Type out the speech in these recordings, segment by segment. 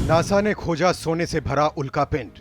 NASA ने खोजा सोने से भरा उल्कापिंड।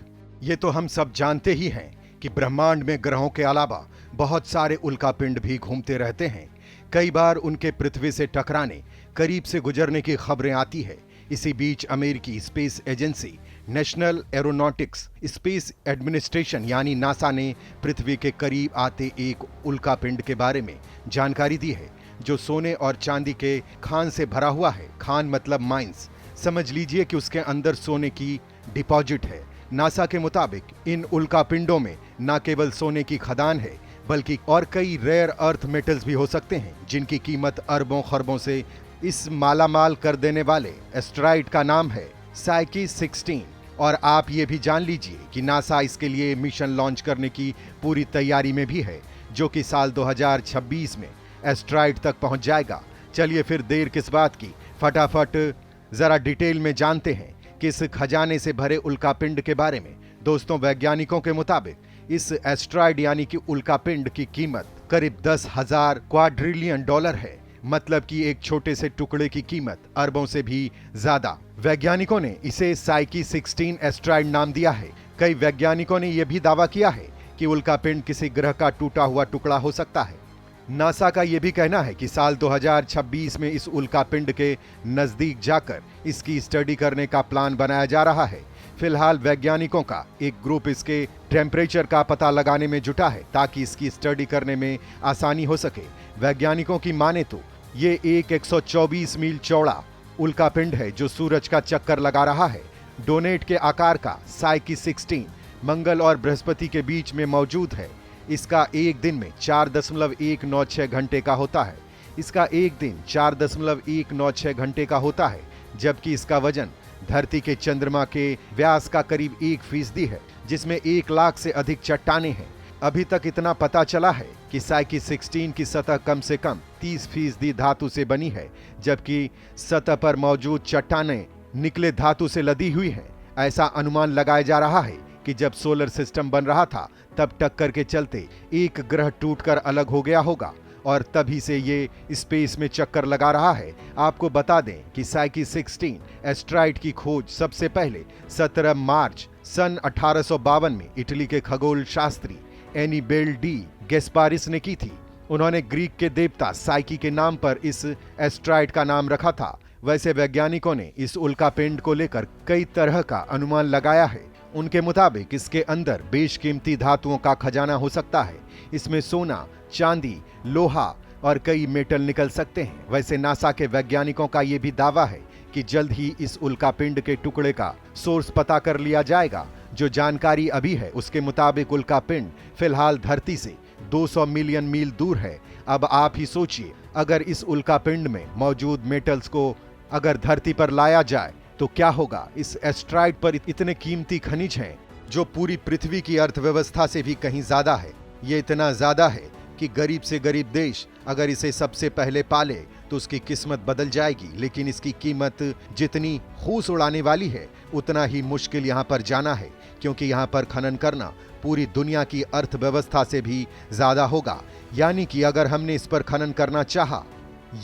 ये तो हम सब जानते ही हैं कि ब्रह्मांड में ग्रहों के अलावा बहुत सारे उल्कापिंड भी घूमते रहते हैं। कई बार उनके पृथ्वी से टकराने, करीब से गुजरने की खबरें आती है। इसी बीच अमेरिकी space agency national aeronautics space administration यानी नासा ने पृथ्वी के करीब आते एक उल्कापिंड के बारे में जानकारी दी है, जो सोने और चांदी के खान से भरा हुआ है। खान मतलब माइंस। समझ लीजिए कि उसके अंदर सोने की डिपॉजिट है। नासा के मुताबिक इन उल्कापिंडों में न केवल सोने की खदान है, बल्कि और कई रेयर अर्थ मेटल्स भी हो सकते हैं, जिनकी कीमत अरबों खरबों से इस मालामाल कर देने वाले एस्टेरॉयड का नाम है साइकी 16। और आप ये भी जान लीजिए कि नासा इसके लिए मिशन लॉन्च करने की पूरी तैयारी में भी है, जो कि साल 2026 में एस्टेरॉयड तक पहुंच जाएगा। चलिए फिर देर किस बात की, फटाफट जरा डिटेल में जानते हैं कि इस खजाने से भरे उल्कापिंड के बारे में। दोस्तों, वैज्ञानिकों के मुताबिक इस एस्टेरॉयड यानी कि उल्कापिंड की कीमत करीब 10,000 क्वाड्रिलियन डॉलर है। मतलब कि एक छोटे से टुकड़े की कीमत अरबों से भी ज्यादा। वैज्ञानिकों ने इसे साइकी 16 एस्टेरॉयड नाम दिया है। कई वैज्ञानिकों ने यह भी दावा किया है कि उल्कापिंड किसी ग्रह का टूटा हुआ टुकड़ा हो सकता है। नासा का यह भी कहना है कि साल 2026 में इस उल्कापिंड के नजदीक जाकर इसकी स्टडी करने का प्लान बनाया जा रहा है। फिलहाल वैज्ञानिकों का एक ग्रुप इसके टेम्परेचर का पता लगाने में जुटा है, ताकि इसकी स्टडी करने में आसानी हो सके। वैज्ञानिकों की माने तो ये एक 124 मील चौड़ा उल्कापिंड है, जो सूरज का चक्कर लगा रहा है। डोनेट के आकार का साइकी 16 मंगल और बृहस्पति के बीच में मौजूद है। इसका एक दिन में 4.196 घंटे का होता है। इसका एक दिन 4.196 घंटे का होता है, जबकि इसका वजन धरती के चंद्रमा के व्यास का करीब 1% है, जिसमें 1 लाख से अधिक चट्टानें हैं। अभी तक इतना पता चला है कि साइकी 16 की सतह कम से कम 30% धातु से बनी है, जबकि सतह पर मौजूद चट्टानें निकले धातु से लदी हुई हैं। ऐसा अनुमान लगाया जा रहा है कि जब सोलर सिस्टम बन रहा था, तब टक्कर के चलते एक ग्रह टूटकर अलग हो गया होगा, और तभी से ये स्पेस में चक्कर लगा रहा है। आपको बता दें कि साइकी 16 एस्टेरॉयड की खोज सबसे पहले 17 मार्च सन 1852 में इटली के खगोल शास्त्री एनीबेल डी गैस्पारिस ने की थी। उन्होंने ग्रीक के देवता साइकी के नाम पर इस एस्टेरॉयड का नाम रखा था। वैसे वैज्ञानिकों ने इस उल्कापिंड को लेकर कई तरह का अनुमान लगाया है। उनके मुताबिक इसके अंदर बेशकीमती धातुओं का खजाना हो सकता है। इसमें सोना, चांदी, लोहा और कई मेटल निकल सकते हैं। वैसे नासा के वैज्ञानिकों का यह भी दावा है कि जल्द ही इस उल्कापिंड के टुकड़े का सोर्स पता कर लिया जाएगा। जो जानकारी अभी है, उसके मुताबिक उल्कापिंड फिलहाल धरती से 200 मिलियन मील दूर है। अब आप ही सोचिए, अगर इस उल्कापिंड में मौजूद मेटल्स को अगर धरती पर लाया जाए तो क्या होगा। इस एस्टेरॉयड पर इतने कीमती खनिज हैं, जो पूरी पृथ्वी की अर्थव्यवस्था से भी कहीं ज्यादा है। ये इतना ज्यादा है कि गरीब से गरीब देश अगर इसे सबसे पहले पाले तो उसकी किस्मत बदल जाएगी। लेकिन इसकी कीमत जितनी होश उड़ाने वाली है, उतना ही मुश्किल यहाँ पर जाना है, क्योंकि यहाँ पर खनन करना पूरी दुनिया की अर्थव्यवस्था से भी ज्यादा होगा। यानी कि अगर हमने इस पर खनन करना चाहा,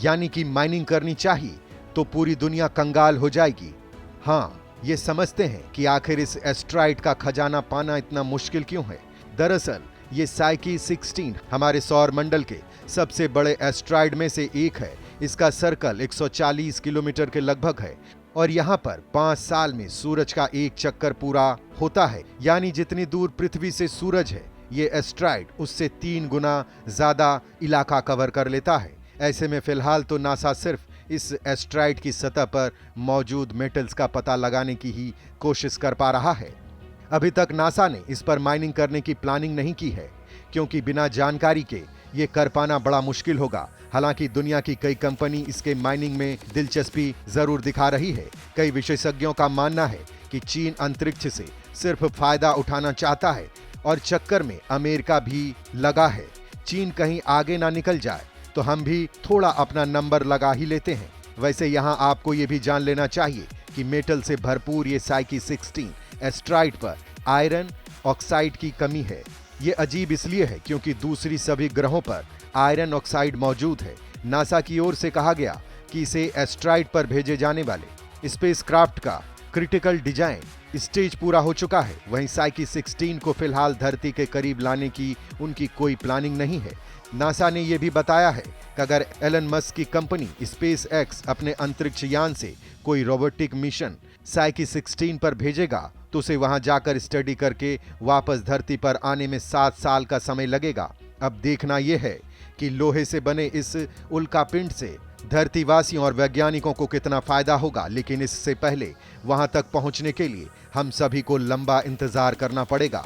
यानी कि माइनिंग करनी चाहिए, तो पूरी दुनिया कंगाल हो जाएगी। हाँ, ये समझते हैं कि आखिर इस एस्टेरॉयड का खजाना पाना इतना मुश्किल क्यों है। दरअसल ये साइकी 16 हमारे सौर मंडल के सबसे बड़े एस्टेरॉयड में से एक है। इसका सर्कल 140 किलोमीटर के लगभग है, और यहाँ पर 5 साल में सूरज का एक चक्कर पूरा होता है। यानी जितनी दूर पृथ्वी से सूरज है, ये एस्टेरॉयड उससे 3 गुना ज्यादा इलाका कवर कर लेता है। ऐसे में फिलहाल तो नासा सिर्फ इस एस्टेरॉयड की सतह पर मौजूद मेटल्स का पता लगाने की ही कोशिश कर पा रहा है। अभी तक नासा ने इस पर माइनिंग करने की प्लानिंग नहीं की है, क्योंकि बिना जानकारी के ये कर पाना बड़ा मुश्किल होगा। हालांकि दुनिया की कई कंपनी इसके माइनिंग में दिलचस्पी जरूर दिखा रही है। कई विशेषज्ञों का मानना है कि चीन अंतरिक्ष से सिर्फ फायदा उठाना चाहता है, और चक्कर में अमेरिका भी लगा है। चीन कहीं आगे ना निकल जाए तो हम भी थोड़ा अपना नंबर लगा ही लेते हैं। वैसे यहाँ आपको ये भी जान लेना चाहिए कि मेटल से भरपूर ये साइकी 16 एस्टेरॉयड पर आयरन ऑक्साइड की कमी है। ये अजीब इसलिए है क्योंकि दूसरी सभी ग्रहों पर आयरन ऑक्साइड मौजूद है। नासा की ओर से कहा गया कि इसे एस्टेरॉयड पर भेजे जाने वाले स्पेसक्राफ्ट का क्रिटिकल डिजाइन स्टेज पूरा हो चुका है। वहीं साइकी 16 को फिलहाल धरती के करीब लाने की उनकी कोई प्लानिंग नहीं है। नासा ने यह भी बताया है कि अगर एलन मस्क की कंपनी स्पेस एक्स अपने अंतरिक्ष यान से कोई रोबोटिक मिशन साइकी 16 पर भेजेगा तो उसे वहां जाकर स्टडी करके वापस धरती पर आने में 7 साल का समय लगेगा। अब देखना यह है कि लोहे से बने इस उल्कापिंड से धरतीवासियों और वैज्ञानिकों को कितना फायदा होगा, लेकिन इससे पहले वहां तक पहुंचने के लिए हम सभी को लंबा इंतजार करना पड़ेगा।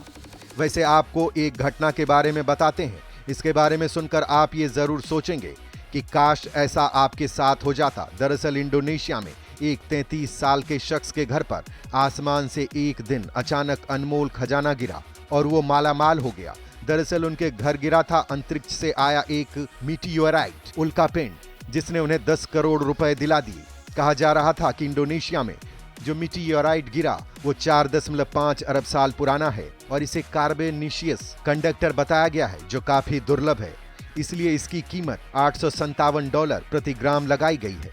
वैसे आपको एक घटना के बारे में बताते हैं। इसके बारे में सुनकर आप ये जरूर सोचेंगे कि काश ऐसा आपके साथ हो जाता। दरअसल इंडोनेशिया में एक 33 साल के शख्स के घर पर आसमान से एक दिन अचानक अनमोल खजाना गिरा और वो मालामाल हो गया। दरअसल उनके घर गिरा था अंतरिक्ष से आया एक मीटियोराइट उल्कापिंड, जिसने उन्हें 10 करोड़ रुपए दिला दिए। कहा जा रहा था कि इंडोनेशिया में जो मीटियोराइट गिरा वो 4.5 अरब साल पुराना है और इसे कार्बोनेशियस कंडक्टर बताया गया है, जो काफी दुर्लभ है। इसलिए इसकी कीमत $857 प्रति ग्राम लगाई गई है,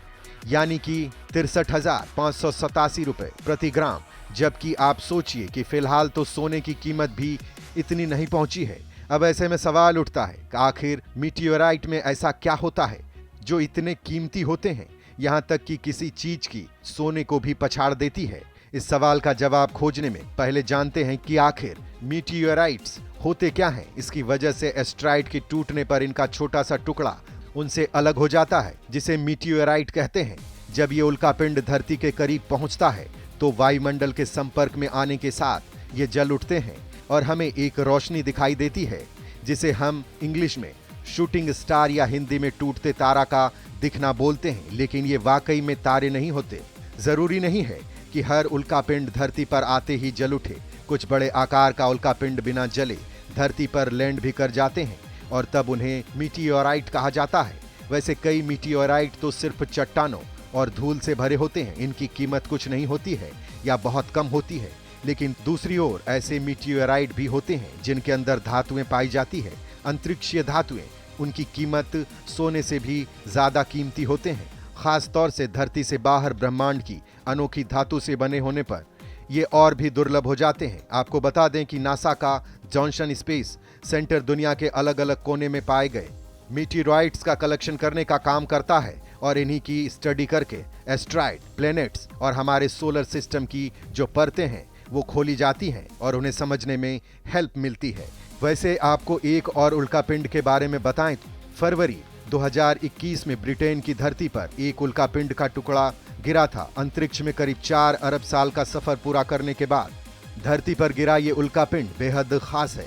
यानी कि 63,587 रुपए प्रति ग्राम। जबकि आप सोचिए कि फिलहाल तो सोने की कीमत भी इतनी नहीं पहुंची है। अब ऐसे में सवाल उठता है कि आखिर मीटियोराइट में ऐसा क्या होता है जो इतने कीमती होते हैं, यहां तक कि किसी चीज की सोने को भी पछाड़ देती है। इस सवाल का जवाब खोजने में पहले जानते हैं कि आखिर मीटियोराइट्स होते क्या हैं। इसकी वजह से एस्टेरॉयड के टूटने पर इनका छोटा सा टुकड़ा उनसे अलग हो जाता है, जिसे मीटियोराइट कहते हैं। जब ये उल्कापिंड धरती के करीब पहुंचता है तो वायुमंडल के संपर्क में आने के साथ ये जल उठते हैं और हमें एक रोशनी दिखाई देती है, जिसे हम इंग्लिश में शूटिंग स्टार या हिंदी में टूटते तारा का दिखना बोलते हैं। लेकिन ये वाकई में तारे नहीं होते। जरूरी नहीं है कि हर उल्कापिंड धरती पर आते ही जल उठे। कुछ बड़े आकार का उल्कापिंड बिना जले धरती पर लैंड भी कर जाते हैं और तब उन्हें मीटियोराइट कहा जाता है। वैसे कई मीटियोराइट तो सिर्फ चट्टानों और धूल से भरे होते हैं। इनकी कीमत कुछ नहीं होती है या बहुत कम होती है। लेकिन दूसरी ओर ऐसे मीटियोराइट भी होते हैं जिनके अंदर धातुएं पाई जाती है, अंतरिक्षीय धातुएं। उनकी कीमत सोने से भी ज्यादा कीमती होते हैं। खास तौर से धरती से बाहर ब्रह्मांड की अनोखी धातु से बने होने पर ये और भी दुर्लभ हो जाते हैं। आपको बता दें कि नासा का जॉनसन स्पेस सेंटर दुनिया के अलग अलग कोने में पाए गए मीटियोराइट्स का कलेक्शन करने का काम करता है और इन्हीं की स्टडी करके एस्टेरॉयड, प्लैनेट्स और हमारे सोलर सिस्टम की जो परतें हैं वो खोली जाती हैं और उन्हें समझने में हेल्प मिलती है। वैसे आपको एक और उल्कापिंड के बारे में बताएं तो फरवरी 2021 में ब्रिटेन की धरती पर एक उल्कापिंड का टुकड़ा गिरा था। अंतरिक्ष में करीब 4 अरब साल का सफर पूरा करने के बाद धरती पर गिरा ये उल्कापिंड बेहद खास है।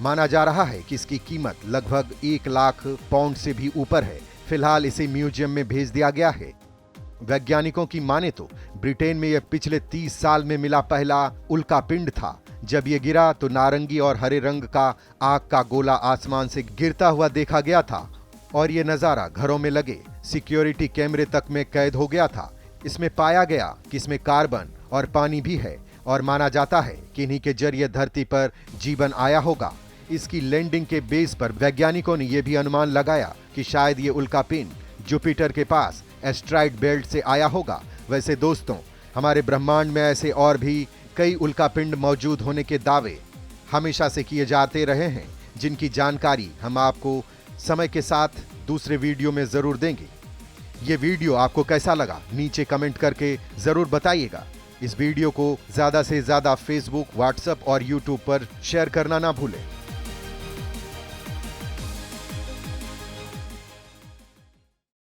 माना जा रहा है कि इसकी कीमत लगभग 1 लाख पाउंड से भी ऊपर है। फिलहाल इसे म्यूजियम में भेज दिया गया है। वैज्ञानिकों की माने तो ब्रिटेन में यह पिछले 30 साल में मिला पहला उल्कापिंड था। जब यह गिरा तो नारंगी और हरे रंग का आग का गोला आसमान से गिरता हुआ देखा गया था और यह नजारा घरों में लगे सिक्योरिटी कैमरे तक में कैद हो गया था। इसमें पाया गया कि इसमें कार्बन और पानी भी है और माना जाता है कि इन्हीं के जरिए धरती पर जीवन आया होगा। इसकी लैंडिंग के बेस पर वैज्ञानिकों ने यह भी अनुमान लगाया कि शायद ये उल्कापिंड जुपिटर के पास एस्टेरॉयड बेल्ट से आया होगा। वैसे दोस्तों, हमारे ब्रह्मांड में ऐसे और भी कई उल्कापिंड मौजूद होने के दावे हमेशा से किए जाते रहे हैं, जिनकी जानकारी हम आपको समय के साथ दूसरे वीडियो में जरूर देंगे। ये वीडियो आपको कैसा लगा नीचे कमेंट करके जरूर बताइएगा। इस वीडियो को ज्यादा से ज्यादा फेसबुक, व्हाट्सएप और यूट्यूब पर शेयर करना ना भूलें।